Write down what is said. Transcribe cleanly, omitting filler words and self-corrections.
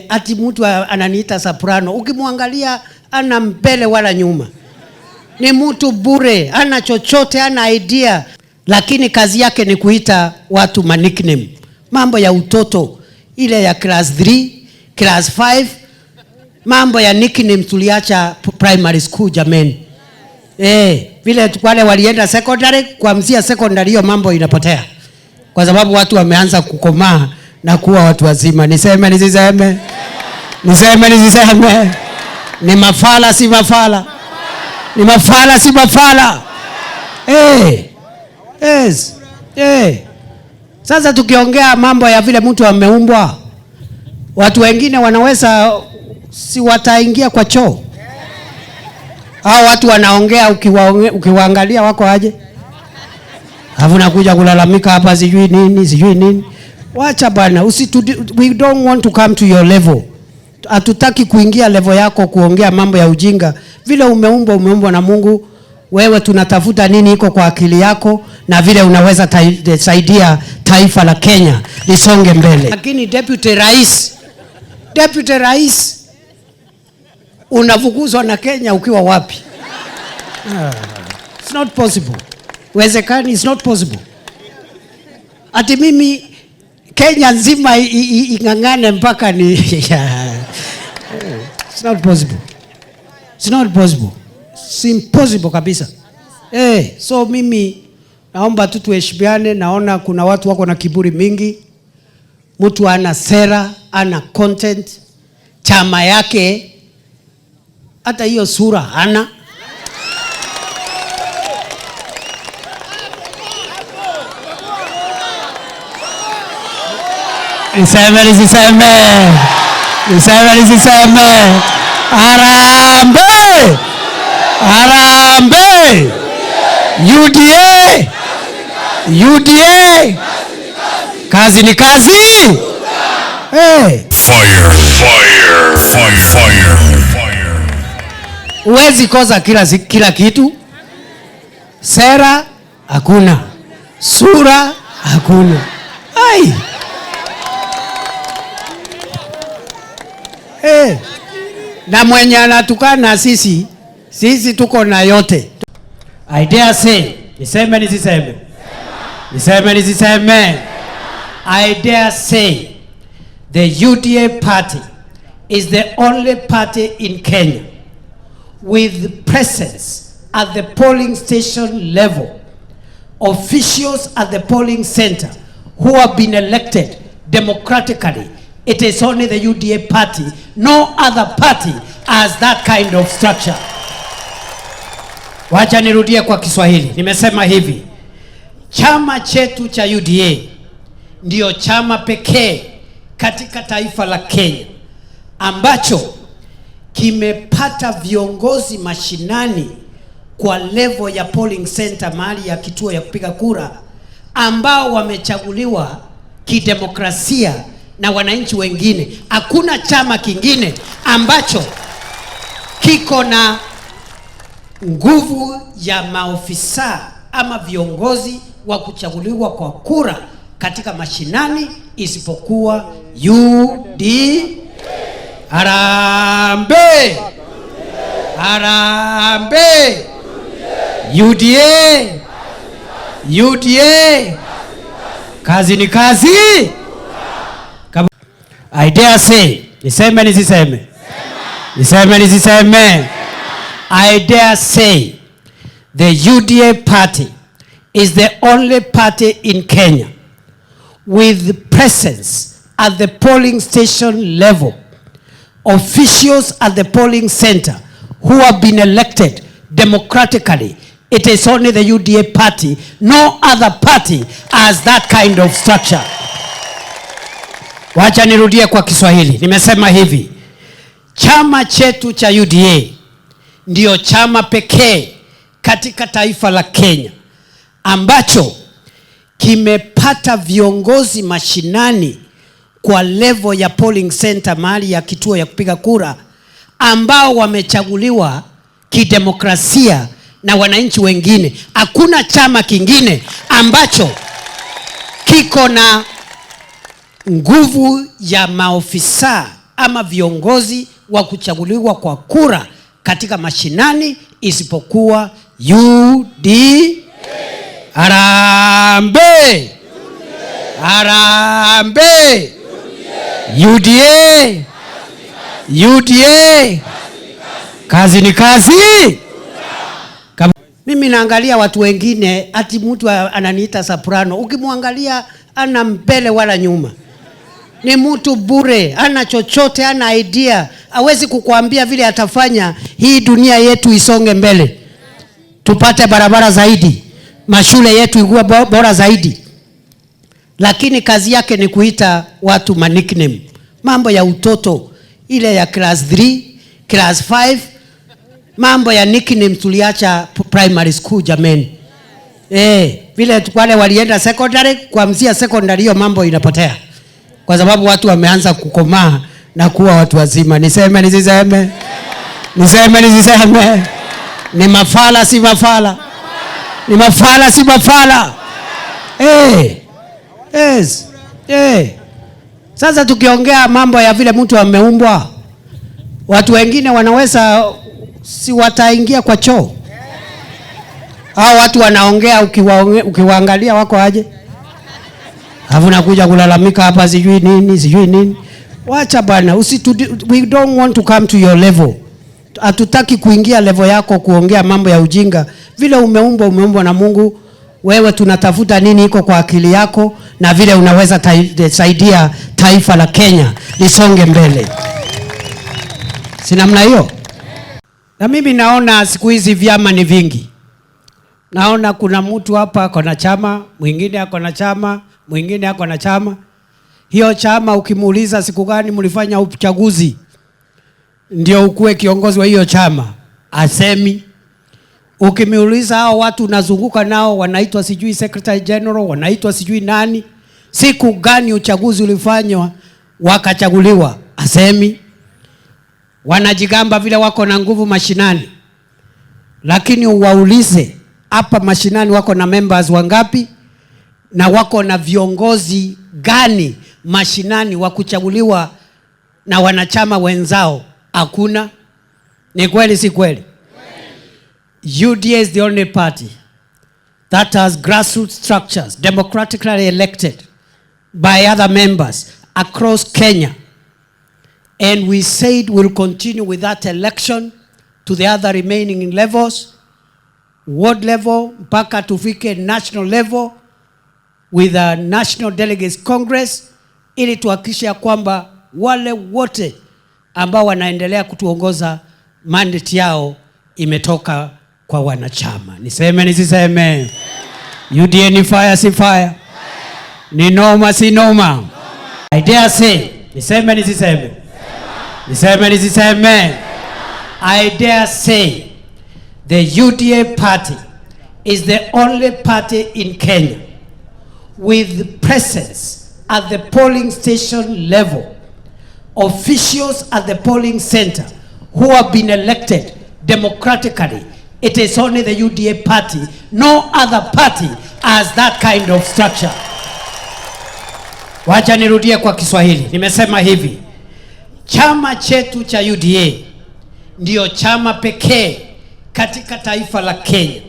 Ati mtu ananiita soprano, ukimwangalia ana mbele wala nyuma. Ni mtu bure, ana chochote, ana idea, lakini kazi yake ni kuita watu nickname. Mambo ya utoto, ile ya class 3, class 5, mambo ya nickname tuliacha primary school jameni. Vile wale walienda secondary, kuanzia secondary hiyo mambo inapotea. Kwa sababu watu wameanza kukomaa na kuwa watu wazima. Niseme nisiseme? Niseme nisiseme? Ni mafala si mafala? Ni mafala si mafala? Yes. Sasa tukiongea mambo ya vile mtu ameumbwa, watu wengine wanaweza si wataingia kwa choo. Hao watu wanaongea ukiwaangalia wako aje? Alafu nakuja kulalamika hapa sijui nini. Wacha bwana, we don't want to come to your level. Hatutaki kuingia level yako kuongea mambo ya ujinga. Vile umeumbwa na Mungu, wewe tunatafuta nini iko kwa akili yako na vile unaweza saidia taifa la Kenya lisonge mbele. Lakini deputy rais unafukuzwa na Kenya ukiwa wapi? It's not possible. Wezekani, it's not possible. Ati mimi Kenya nzima ingangane mpaka ni it's not possible. It's not possible. It's impossible kabisa. So mimi naomba tu tuheshimiane. Naona kuna watu wako na kiburi mingi. Mtu ana sera, ana content, chama yake hata hiyo sura hana. Niseme. Harambee. UDA. Kazi ni kazi. Fire. Uwezi kosa kila kitu. Sera hakuna, sura hakuna. Na mwenye anatukana sisi tuko na yote. I dare say, niseme nisiseme? I dare say the UDA party is the only party in Kenya with presence at the polling station level, officials at the polling center who have been elected democratically. It is only the UDA party. No other party has that kind of structure. Wacha nirudie kwa Kiswahili. Nimesema hivi. Chama chetu cha UDA ndio chama pekee katika taifa la Kenya ambacho kimepata viongozi mashinani kwa level ya polling center, mahali ya kituo ya kupiga kura, ambao wamechaguliwa kidemokrasia na wananchi wengine. Hakuna chama kingine ambacho kiko na nguvu ya maofisa ama viongozi wa kuchaguliwa kwa kura katika mashinani isipokuwa UDA. Harambee. UDA. Kazi ni kazi. I dare say, niseme nisiseme? I dare say the UDA party is the only party in Kenya with presence at the polling station level, officials at the polling center who have been elected democratically. It is only the UDA party. No other party has that kind of structure. Wacha nirudie kwa Kiswahili. Nimesema hivi. Chama chetu cha UDA ndio chama pekee katika taifa la Kenya ambacho kimepata viongozi mashinani kwa level ya polling center, mahali ya kituo ya kupiga kura, ambao wamechaguliwa kidemokrasia na wananchi wengine. Hakuna chama kingine ambacho kiko na nguvu ya maofisa ama viongozi wa kuchaguliwa kwa kura katika mashinani isipokuwa UDA. Harambee! Harambee! UDA! UDA! Kazi ni kazi. Mimi naangalia watu wengine, ati mtu ananiita soprano. Ukimwangalia ana mbele wala nyuma. Ni mtu bure, ana chochote, ana idea. Hawezi kukuambia vile atafanya hii dunia yetu isonge mbele. Tupate barabara zaidi, mashule yetu ikuwe bora zaidi. Lakini kazi yake ni kuita watu nickname. Mambo ya utoto, ile ya class 3, class 5, mambo ya nickname tuliacha primary school jameni. Vile wale walienda secondary, kuanzia secondary hiyo mambo inapotea. Kwa sababu watu wameanza kukomaa na kuwa watu wazima. Niseme nisiseme? Niseme nisiseme? Ni mafala si mafala? Ni mafala si mafala? Yes. Sasa tukiongea mambo ya vile mtu ameumbwa, watu wengine wanaweza si wataingia kwa choo. Hao watu wanaongea ukiwaangalia wako aje? Hafu nakuja kulalamika hapa sijui nini. Wacha bwana, we don't want to come to your level. Hatutaki kuingia level yako kuongea mambo ya ujinga. Vile umeumbwa na Mungu, wewe tunatafuta nini iko kwa akili yako na vile unaweza saidia taifa la Kenya lisonge mbele. Si namna hiyo? Na mimi naona siku hizi vyama ni vingi. Naona kuna mtu hapa ako na chama, mwingine ako na chama, mwingine ako na chama. Hiyo chama ukimuuliza siku gani mlifanya uchaguzi ndio ukuwe kiongozi wa hiyo chama, asemi. Ukimiuliza hao watu unazunguka nao wanaitwa sijui secretary general, wanaitwa sijui nani, siku gani uchaguzi ulifanywa wakachaguliwa, asemi. Wanajigamba vile wako na nguvu mashinani. Lakini uwaulize hapa mashinani wako na members wangapi na wako na viongozi gani mashinani wa kuchaguliwa na wanachama wenzao? Hakuna. Ni kweli si kweli? UDA is the only party that has grassroots structures democratically elected by other members across Kenya. And we said we'll continue with that election to the other remaining levels, ward level, mpaka tufike national level with a National Delegates Congress, ili tuhakikishe kwamba wale wote ambao wanaendelea kutuongoza mandate yao imetoka kwa wanachama. Niseme nisiseme? UDA ni fire si fire? Ni noma si noma? I dare say, niseme nisiseme? Niseme nisiseme? I dare say the UDA party is the only party in Kenya with presence at the polling station level, officials at the polling center who have been elected democratically. It is only the UDA party. No other party has that kind of structure. Wacha nirudie kwa Kiswahili. Nimesema hivi, chama chetu cha UDA ndio chama pekee katika taifa la Kenya